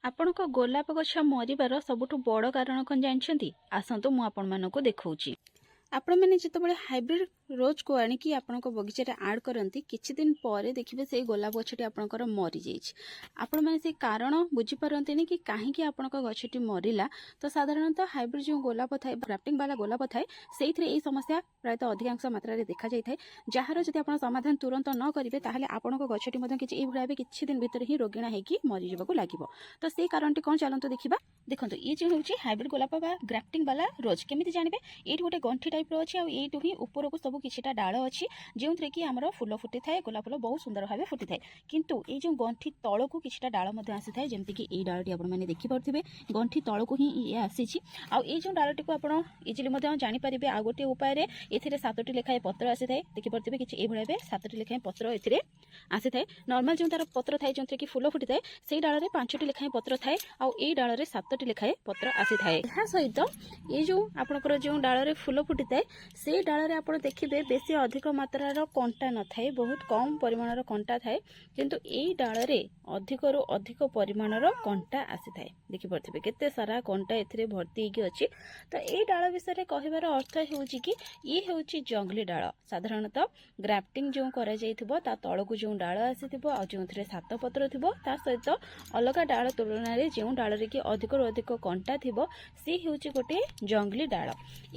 ଆପଣଙ୍କ ଗୋଲାପ ଗଛ ମରିବାର ସବୁଠୁ ବଡ଼ କାରଣ କ'ଣ ଜାଣିଛନ୍ତି? ଆସନ୍ତୁ ମୁଁ ଆପଣମାନଙ୍କୁ ଦେଖାଉଛି। ଆପଣମାନେ ଯେତେବେଳେ ହାଇବ୍ରିଡ୍ ରୋଜ୍କୁ ଆଣିକି ଆପଣଙ୍କ ବଗିଚାରେ ଆଡ଼୍ କରନ୍ତି, କିଛି ଦିନ ପରେ ଦେଖିବେ ସେଇ ଗୋଲାପ ଗଛଟି ଆପଣଙ୍କର ମରିଯାଇଛି। ଆପଣମାନେ ସେଇ କାରଣ ବୁଝିପାରନ୍ତିନି କି କାହିଁକି ଆପଣଙ୍କ ଗଛଟି ମରିଲା। ତ ସାଧାରଣତଃ ହାଇବ୍ରିଡ୍ ଯେଉଁ ଗୋଲାପ ଥାଏ, ଗ୍ରାଫ୍ଟିଂ ବାଲା ଗୋଲାପ ଥାଏ, ସେଇଥିରେ ଏହି ସମସ୍ୟା ପ୍ରାୟତଃ ଅଧିକାଂଶ ମାତ୍ରାରେ ଦେଖାଯାଇଥାଏ, ଯାହାର ଯଦି ଆପଣ ସମାଧାନ ତୁରନ୍ତ ନ କରିବେ ତାହେଲେ ଆପଣଙ୍କ ଗଛଟି ମଧ୍ୟ କିଛି ଏଇଭଳି ଭାବେ କିଛି ଦିନ ଭିତରେ ହିଁ ରୋଗିଣା ହେଇକି ମରିଯିବାକୁ ଲାଗିବ। ତ ସେଇ କାରଣଟି କ'ଣ ଚାଲନ୍ତୁ ଦେଖିବା। ଦେଖନ୍ତୁ, ଇଏ ଯେଉଁ ହେଉଛି ହାଇବ୍ରିଡ୍ ଗୋଲାପ ବା ଗ୍ରାଫ୍ଟିଂ ବାଲା ରୋଜ୍। କେମିତି ଜାଣିବେ? ଏଇଠି ଗୋଟେ ଗଣ୍ଠି ଟାଇପ୍ର ଅଛି, ଆଉ ଏଇଠୁ ହିଁ ଉପରକୁ ସବୁ କିଛିଟା ଡାଳ ଅଛି, ଯେଉଁଥିରେ କି ଆମର ଫୁଲ ଫୁଟିଥାଏ, ଗୋଲାପ ଫୁଲ ବହୁତ ସୁନ୍ଦର ଭାବେ ଫୁଟିଥାଏ। କିନ୍ତୁ ଏଇ ଯେଉଁ ଗଣ୍ଠି ତଳକୁ କିଛିଟା ଡାଳ ମଧ୍ୟ ଆସିଥାଏ, ଯେମିତିକି ଏଇ ଡାଳଟି ଆପଣମାନେ ଦେଖିପାରୁଥିବେ, ଗଣ୍ଠି ତଳକୁ ହିଁ ଇଏ ଆସିଛି। ଆଉ ଏଇ ଯେଉଁ ଡାଳଟିକୁ ଆପଣ ଇଜିଲି ମଧ୍ୟ ଜାଣିପାରିବେ ଆଉ ଗୋଟିଏ ଉପାୟରେ, ଏଥିରେ 7ଟି ଲେଖାଏଁ ପତ୍ର ଆସିଥାଏ। ଦେଖିପାରୁଥିବେ କିଛି ଏଇଭଳି ଭାବେ 7ଟି ଲେଖାଏଁ ପତ୍ର ଏଥିରେ ଆସିଥାଏ। ନର୍ମାଲ ଯେଉଁ ତାର ପତ୍ର ଥାଏ, ଯେଉଁଥିରେ କି ଫୁଲ ଫୁଟିଥାଏ, ସେଇ ଡାଳରେ 5ଟି ଲେଖାଏଁ ପତ୍ର ଥାଏ, ଆଉ ଏଇ ଡାଳରେ 7ଟି ଲେଖାଏଁ ପତ୍ର ଆସିଥାଏ। ଏହା ସହିତ ଏଇ ଯେଉଁ ଆପଣଙ୍କର ଯେଉଁ ଡାଳରେ ଫୁଲ ଫୁଟିଥାଏ, ସେଇ ଡାଳରେ ଆପଣ ଦେଖିବେ ବେଶୀ ଅଧିକ ମାତ୍ରାର କଣ୍ଟା ନଥାଏ, ବହୁତ କମ୍ ପରିମାଣର କଣ୍ଟା ଥାଏ, କିନ୍ତୁ ଏଇ ଡାଳରେ ଅଧିକରୁ ଅଧିକ ପରିମାଣର କଣ୍ଟା ଆସିଥାଏ। ଦେଖିପାରୁଥିବେ କେତେ ସାରା କଣ୍ଟା ଏଥିରେ ଭର୍ତ୍ତି ହେଇକି ଅଛି। ତ ଏଇ ଡାଳ ବିଷୟରେ କହିବାର ଅର୍ଥ ହେଉଛି କି ଇଏ ହେଉଛି ଜଙ୍ଗଲି ଡାଳ। ସାଧାରଣତଃ ଗ୍ରାଫ୍ଟିଂ ଯେଉଁ କରାଯାଇଥିବ, ତା ତଳକୁ ଯେଉଁ ଡାଳ ଆସିଥିବ ଆଉ ଯେଉଁଥିରେ 7 ପତ୍ର ଥିବ, ତା ସହିତ ଅଲଗା ଡାଳ ତୁଳନାରେ ଯେଉଁ ଡାଳରେ କି ଅଧିକରୁ ଅଧିକ କଣ୍ଟା ଥିବ, ସେ ହେଉଛି ଗୋଟିଏ ଜଙ୍ଗଲି ଡାଳ।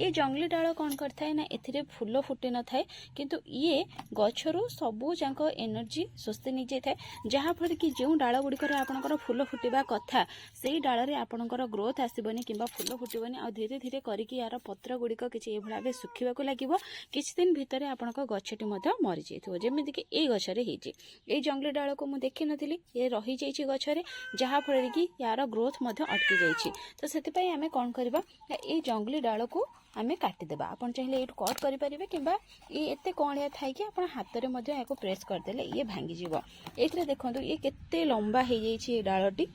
ଏ ଜଙ୍ଗଲି ଡାଳ କ'ଣ କରିଥାଏ ନା, ଏଥିରେ ଫୁଲ ଫୁଟି ନଥାଏ, କିନ୍ତୁ ଇଏ ଗଛରୁ ସବୁ ଯାକ ଏନର୍ଜି ଶୋଷି ନେଇଯାଇଥାଏ, ଯାହାଫଳରେ କି ଯେଉଁ ଡାଳ ଗୁଡ଼ିକରେ ଆପଣଙ୍କର ଫୁଲ ଫୁଟିବା କଥା, ସେଇ ଡାଳରେ ଆପଣଙ୍କର ଗ୍ରୋଥ ଆସିବନି କିମ୍ବା ଫୁଲ ଫୁଟିବନି। ଆଉ ଧୀରେ ଧୀରେ କରିକି ୟାର ପତ୍ର ଗୁଡ଼ିକ କିଛି ଏଇଭଳି ଭାବେ ଶୁଖିବାକୁ ଲାଗିବ। କିଛି ଦିନ ଭିତରେ ଆପଣଙ୍କ ଗଛଟି ମଧ୍ୟ ମରିଯାଇଥିବ, ଯେମିତିକି ଏଇ ଗଛରେ ହେଇଛି। ଏଇ ଜଙ୍ଗଲି ଡାଳକୁ ମୁଁ ଦେଖିନଥିଲି, ଏ ରହିଯାଇଛି ଗଛରେ, ଯାହାଫଳରେ କି ୟାର ଗ୍ରୋଥ ମଧ୍ୟ ଅଟକି ଯାଇଛି। ତ ସେଥିପାଇଁ ଆମେ କ'ଣ କରିବା, ଏଇ ଜଙ୍ଗଲି ଡାଳକୁ ଆମେ କାଟିଦେବା। ଆପଣ ଚାହିଁଲେ ଏଇଠୁ କଟ୍ କରିପାରିବେ, କିମ୍ବା ଇଏ ଏତେ କଅଁଳିଆ ଥାଇକି ଆପଣ ହାତରେ ମଧ୍ୟ ଏହାକୁ ପ୍ରେସ୍ କରିଦେଲେ ଇଏ ଭାଙ୍ଗିଯିବ। ଏଥିରେ ଦେଖନ୍ତୁ ଇଏ କେତେ ଲମ୍ବା ହେଇଯାଇଛି ଏ ଡାଳଟି,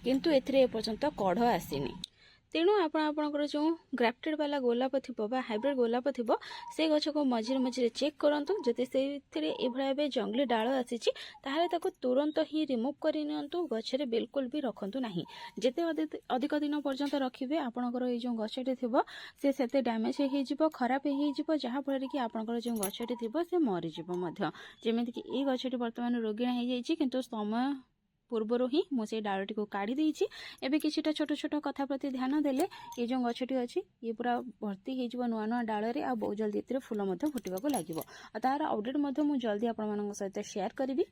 କିନ୍ତୁ ଏଥିରେ ଏପର୍ଯ୍ୟନ୍ତ କଢ଼ ଆସିନି। ତେଣୁ ଆପଣ ଆପଣଙ୍କର ଯେଉଁ ଗ୍ରାଫ୍ଟେଡ୍ ବାଲା ଗୋଲାପ ଥିବ ବା ହାଇବ୍ରିଡ୍ ଗୋଲାପ ଥିବ, ସେ ଗଛକୁ ମଝିରେ ମଝିରେ ଚେକ୍ କରନ୍ତୁ। ଯଦି ସେଇଥିରେ ଏଭଳି ଭାବେ ଜଙ୍ଗଲି ଡାଳ ଆସିଛି, ତାହେଲେ ତାକୁ ତୁରନ୍ତ ହିଁ ରିମୁଭ୍ କରି ନିଅନ୍ତୁ। ଗଛରେ ବିଲକୁଲ ବି ରଖନ୍ତୁ ନାହିଁ। ଯେତେ ଅଧିକ ଦିନ ପର୍ଯ୍ୟନ୍ତ ରଖିବେ, ଆପଣଙ୍କର ଏଇ ଯେଉଁ ଗଛଟି ଥିବ ସେ ସେତେ ଡ୍ୟାମେଜ୍ ହେଇଯିବ, ଖରାପ ହେଇଯିବ, ଯାହାଫଳରେ କି ଆପଣଙ୍କର ଯେଉଁ ଗଛଟି ଥିବ ସେ ମରିଯିବ ମଧ୍ୟ। ଯେମିତିକି ଏଇ ଗଛଟି ବର୍ତ୍ତମାନ ରୋଗିଣା ହେଇଯାଇଛି, କିନ୍ତୁ ସମୟ ପୂର୍ବରୁ ହିଁ ମୁଁ ସେଇ ଡାଳଟିକୁ କାଢ଼ି ଦେଇଛି। ଏବେ କିଛିଟା ଛୋଟ ଛୋଟ କଥା ପ୍ରତି ଧ୍ୟାନ ଦେଲେ ଏ ଯେଉଁ ଗଛଟି ଅଛି, ଇଏ ପୁରା ଭର୍ତ୍ତି ହେଇଯିବ ନୂଆ ନୂଆ ଡାଳରେ, ଆଉ ବହୁତ ଜଲ୍ଦି ଏଥିରେ ଫୁଲ ମଧ୍ୟ ଫୁଟିବାକୁ ଲାଗିବ। ଆଉ ତାର ଅପଡେଟ୍ ମଧ୍ୟ ମୁଁ ଜଲ୍ଦି ଆପଣମାନଙ୍କ ସହିତ ସେୟାର କରିବି।